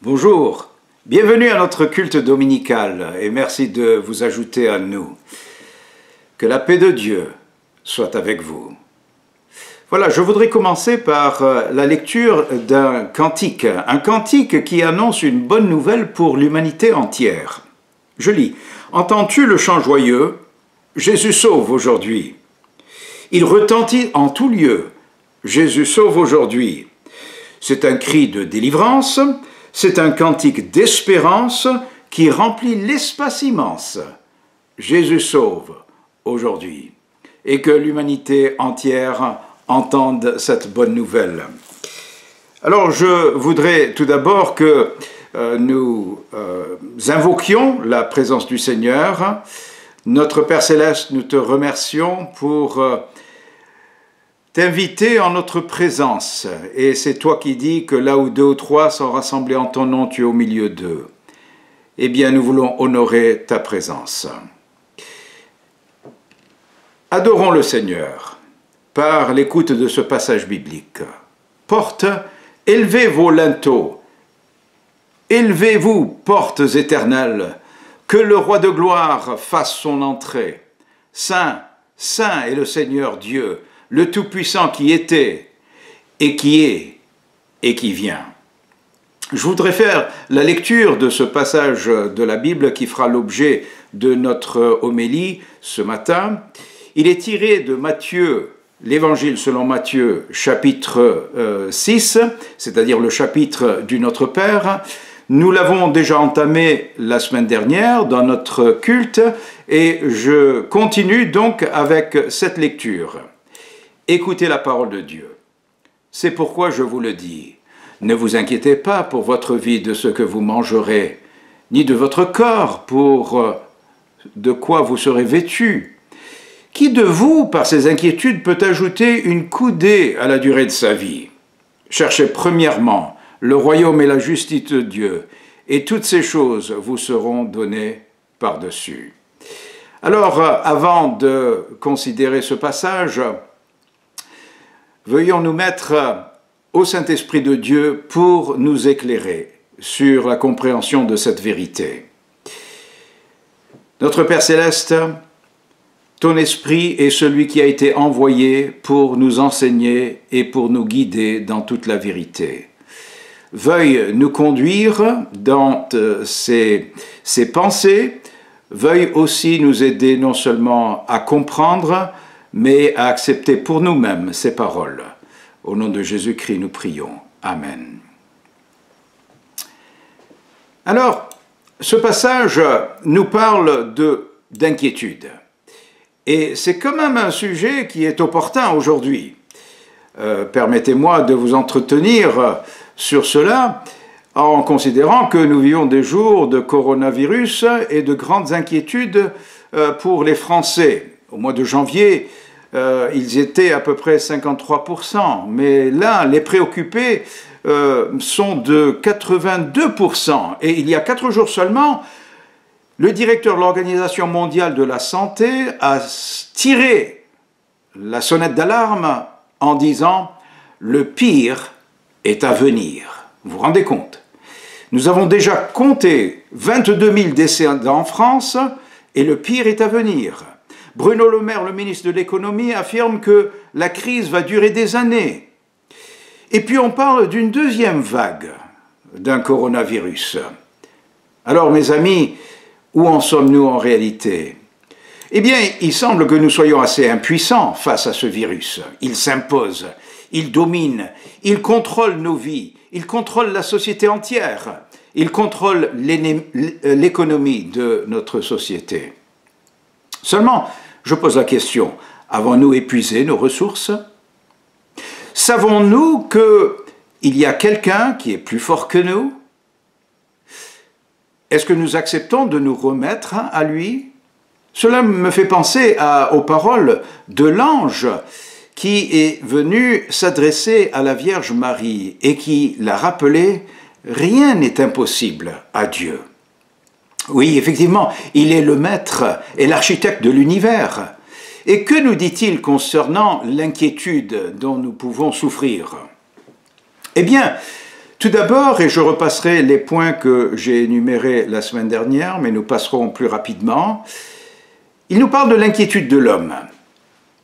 Bonjour, bienvenue à notre culte dominical et merci de vous ajouter à nous. Que la paix de Dieu soit avec vous. Voilà, je voudrais commencer par la lecture d'un cantique, un cantique qui annonce une bonne nouvelle pour l'humanité entière. Je lis, « Entends-tu le chant joyeux? Jésus sauve aujourd'hui. Il retentit en tout lieu. Jésus sauve aujourd'hui. C'est un cri de délivrance, c'est un cantique d'espérance qui remplit l'espace immense. Jésus sauve aujourd'hui. » Et que l'humanité entière entende cette bonne nouvelle. Alors je voudrais tout d'abord que nous invoquions la présence du Seigneur. Notre Père Céleste, nous te remercions pour t'inviter en notre présence. Et c'est toi qui dis que là où 2 ou 3 sont rassemblés en ton nom, tu es au milieu d'eux. Eh bien, nous voulons honorer ta présence. Adorons le Seigneur par l'écoute de ce passage biblique. Portes, élevez vos linteaux. Élevez-vous, portes éternelles, que le roi de gloire fasse son entrée. Saint, saint est le Seigneur Dieu, le Tout-Puissant qui était, et qui est, et qui vient. Je voudrais faire la lecture de ce passage de la Bible qui fera l'objet de notre homélie ce matin. Il est tiré de Matthieu, l'Évangile selon Matthieu, chapitre 6, c'est-à-dire le chapitre du Notre Père. Nous l'avons déjà entamé la semaine dernière dans notre culte et je continue donc avec cette lecture. Écoutez la parole de Dieu. C'est pourquoi je vous le dis. Ne vous inquiétez pas pour votre vie de ce que vous mangerez, ni de votre corps pour de quoi vous serez vêtus. Qui de vous, par ses inquiétudes, peut ajouter une coudée à la durée de sa vie? Cherchez premièrement le royaume et la justice de Dieu, et toutes ces choses vous seront données par-dessus. Alors, avant de considérer ce passage, veuillons nous mettre au Saint-Esprit de Dieu pour nous éclairer sur la compréhension de cette vérité. Notre Père Céleste, ton Esprit est celui qui a été envoyé pour nous enseigner et pour nous guider dans toute la vérité. Veuille nous conduire dans ces pensées, veuille aussi nous aider non seulement à comprendre, mais à accepter pour nous-mêmes ces paroles. Au nom de Jésus-Christ, nous prions. Amen. Alors, ce passage nous parle d'inquiétude. Et c'est quand même un sujet qui est opportun aujourd'hui. Permettez-moi de vous entretenir sur cela en considérant que nous vivons des jours de coronavirus et de grandes inquiétudes pour les Français. Au mois de janvier, ils étaient à peu près 53%, mais là, les préoccupés sont de 82%. Et il y a 4 jours seulement, le directeur de l'Organisation mondiale de la santé a tiré la sonnette d'alarme en disant « le pire est à venir ». Vous vous rendez compte? Nous avons déjà compté 22 000 décès en France et le pire est à venir. Bruno Le Maire, le ministre de l'économie, affirme que la crise va durer des années. Et puis on parle d'une deuxième vague d'un coronavirus. Alors mes amis, où en sommes-nous en réalité? Eh bien, il semble que nous soyons assez impuissants face à ce virus. Il s'impose, il domine, il contrôle nos vies, il contrôle la société entière, il contrôle l'économie de notre société. Seulement, je pose la question, avons-nous épuisé nos ressources? Savons-nous qu'il y a quelqu'un qui est plus fort que nous? Est-ce que nous acceptons de nous remettre à lui? Cela me fait penser aux paroles de l'ange qui est venu s'adresser à la Vierge Marie et qui l'a rappelé « Rien n'est impossible à Dieu ». Oui, effectivement, il est le maître et l'architecte de l'univers. Et que nous dit-il concernant l'inquiétude dont nous pouvons souffrir? Eh bien, Tout d'abord, et je repasserai les points que j'ai énumérés la semaine dernière, mais nous passerons plus rapidement, il nous parle de l'inquiétude de l'homme.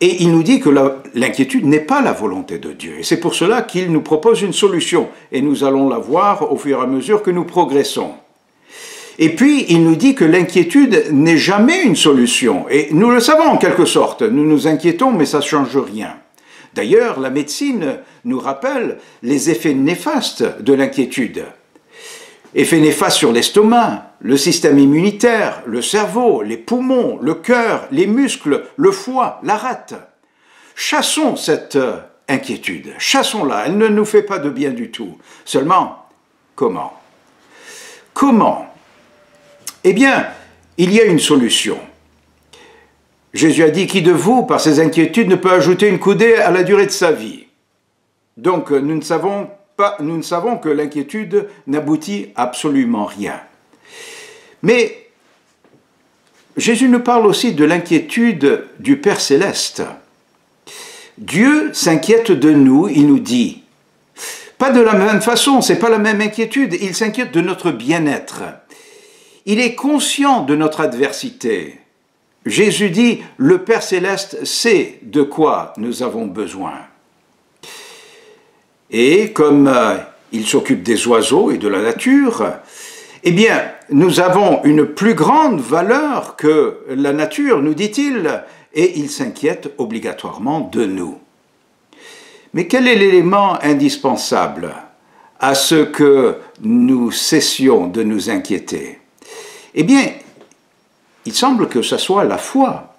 Et il nous dit que l'inquiétude n'est pas la volonté de Dieu. Et c'est pour cela qu'il nous propose une solution. Et nous allons la voir au fur et à mesure que nous progressons. Et puis, il nous dit que l'inquiétude n'est jamais une solution. Et nous le savons en quelque sorte. Nous nous inquiétons, mais ça ne change rien. D'ailleurs, la médecine nous rappelle les effets néfastes de l'inquiétude. Effets néfastes sur l'estomac, le système immunitaire, le cerveau, les poumons, le cœur, les muscles, le foie, la rate. Chassons cette inquiétude, chassons-la, elle ne nous fait pas de bien du tout. Seulement, comment? Comment? Eh bien, il y a une solution. Jésus a dit, qui de vous, par ses inquiétudes, ne peut ajouter une coudée à la durée de sa vie? Donc, nous ne savons que l'inquiétude n'aboutit absolument rien. Mais Jésus nous parle aussi de l'inquiétude du Père Céleste. Dieu s'inquiète de nous, il nous dit. Pas de la même façon, c'est pas la même inquiétude, il s'inquiète de notre bien-être. Il est conscient de notre adversité. Jésus dit, le Père Céleste sait de quoi nous avons besoin. Et comme il s'occupe des oiseaux et de la nature, eh bien, nous avons une plus grande valeur que la nature, nous dit-il, et il s'inquiète obligatoirement de nous. Mais quel est l'élément indispensable à ce que nous cessions de nous inquiéter? Eh bien, il semble que ce soit la foi.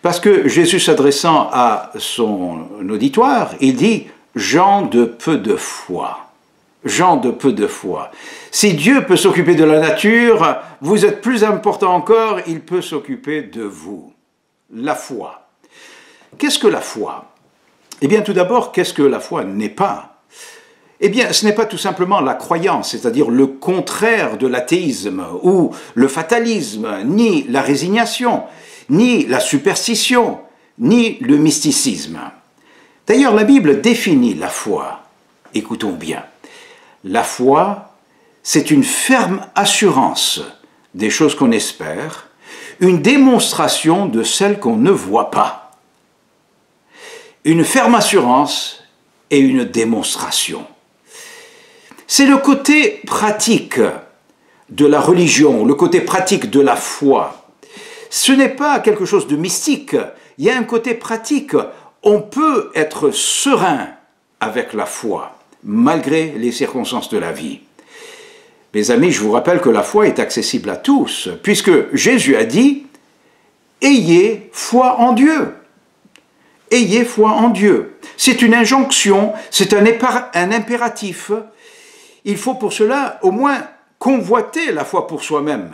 Parce que Jésus, s'adressant à son auditoire, il dit « gens de peu de foi ». Gens de peu de foi. Si Dieu peut s'occuper de la nature, vous êtes plus important encore, il peut s'occuper de vous. La foi. Qu'est-ce que la foi? Eh bien, tout d'abord, qu'est-ce que la foi n'est pas? Eh bien, ce n'est pas tout simplement la croyance, c'est-à-dire le contraire de l'athéisme ou le fatalisme, ni la résignation, ni la superstition, ni le mysticisme. D'ailleurs, la Bible définit la foi. Écoutons bien. La foi, c'est une ferme assurance des choses qu'on espère, une démonstration de celles qu'on ne voit pas. Une ferme assurance et une démonstration. C'est le côté pratique de la religion, le côté pratique de la foi. Ce n'est pas quelque chose de mystique, il y a un côté pratique. On peut être serein avec la foi, malgré les circonstances de la vie. Mes amis, je vous rappelle que la foi est accessible à tous, puisque Jésus a dit « Ayez foi en Dieu ». Ayez foi en Dieu. C'est une injonction, c'est un impératif. Il faut pour cela au moins convoiter la foi pour soi-même.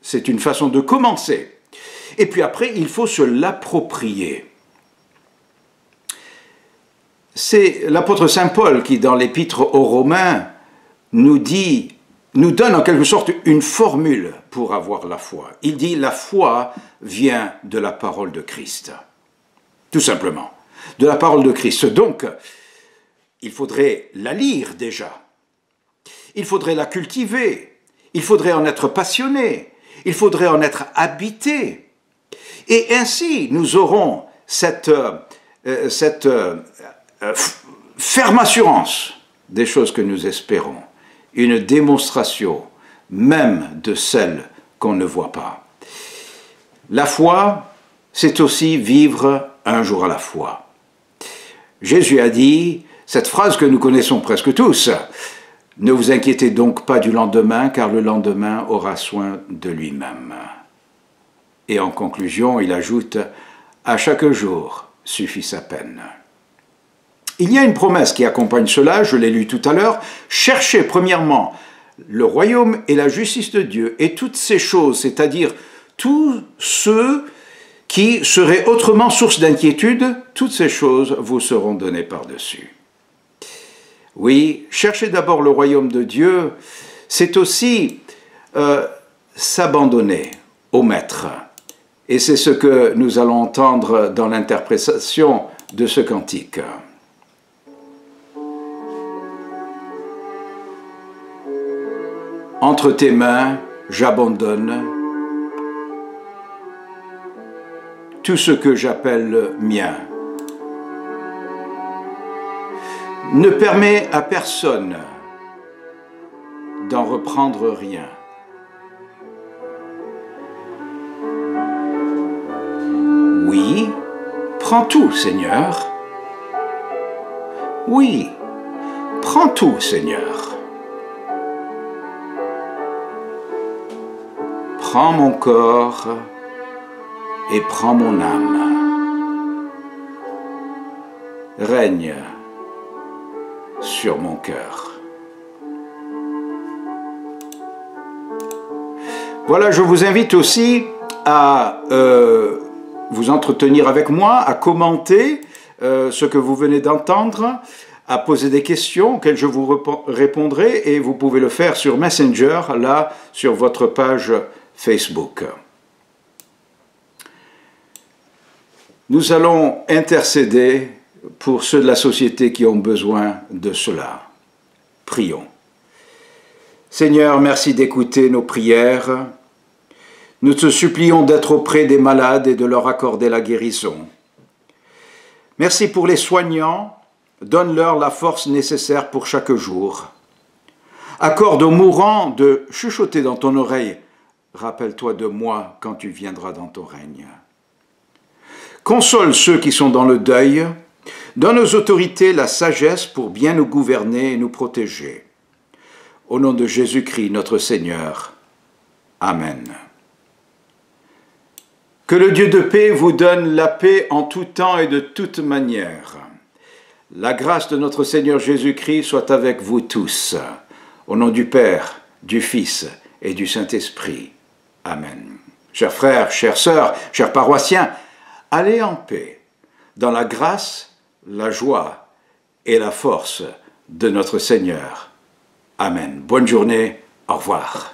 C'est une façon de commencer. Et puis après, il faut se l'approprier. C'est l'apôtre Saint Paul qui, dans l'épître aux Romains, nous donne en quelque sorte une formule pour avoir la foi. Il dit « La foi vient de la parole de Christ ». Tout simplement, de la parole de Christ. Donc, il faudrait la lire déjà. Il faudrait la cultiver. Il faudrait en être passionné. Il faudrait en être habité. Et ainsi, nous aurons cette ferme assurance des choses que nous espérons. Une démonstration même de celles qu'on ne voit pas. La foi, c'est aussi vivre un jour à la fois. Jésus a dit, cette phrase que nous connaissons presque tous, « Ne vous inquiétez donc pas du lendemain, car le lendemain aura soin de lui-même. » Et en conclusion, il ajoute, « À chaque jour suffit sa peine. » Il y a une promesse qui accompagne cela, je l'ai lu tout à l'heure, « Cherchez premièrement le royaume et la justice de Dieu, et toutes ces choses, c'est-à-dire tous ceux qui seraient autrement source d'inquiétude, toutes ces choses vous seront données par-dessus. » Oui, chercher d'abord le royaume de Dieu, c'est aussi s'abandonner au Maître. Et c'est ce que nous allons entendre dans l'interprétation de ce cantique. entre tes mains, j'abandonne tout ce que j'appelle mien. Ne permets à personne d'en reprendre rien. Oui, prends tout, Seigneur. Oui, prends tout, Seigneur. Prends mon corps et prends mon âme. Règne sur mon cœur. Voilà, je vous invite aussi à vous entretenir avec moi, à commenter ce que vous venez d'entendre, à poser des questions auxquelles je vous répondrai, et vous pouvez le faire sur Messenger, là, sur votre page Facebook. Nous allons intercéder pour ceux de la société qui ont besoin de cela. Prions. Seigneur, merci d'écouter nos prières. Nous te supplions d'être auprès des malades et de leur accorder la guérison. Merci pour les soignants. Donne-leur la force nécessaire pour chaque jour. Accorde aux mourants de chuchoter dans ton oreille. Rappelle-toi de moi quand tu viendras dans ton règne. Console ceux qui sont dans le deuil. Donne aux autorités la sagesse pour bien nous gouverner et nous protéger. Au nom de Jésus-Christ, notre Seigneur. Amen. Que le Dieu de paix vous donne la paix en tout temps et de toute manière. La grâce de notre Seigneur Jésus-Christ soit avec vous tous. Au nom du Père, du Fils et du Saint-Esprit. Amen. Chers frères, chères sœurs, chers paroissiens, allez en paix, dans la grâce, la joie et la force de notre Seigneur. Amen. Bonne journée. Au revoir.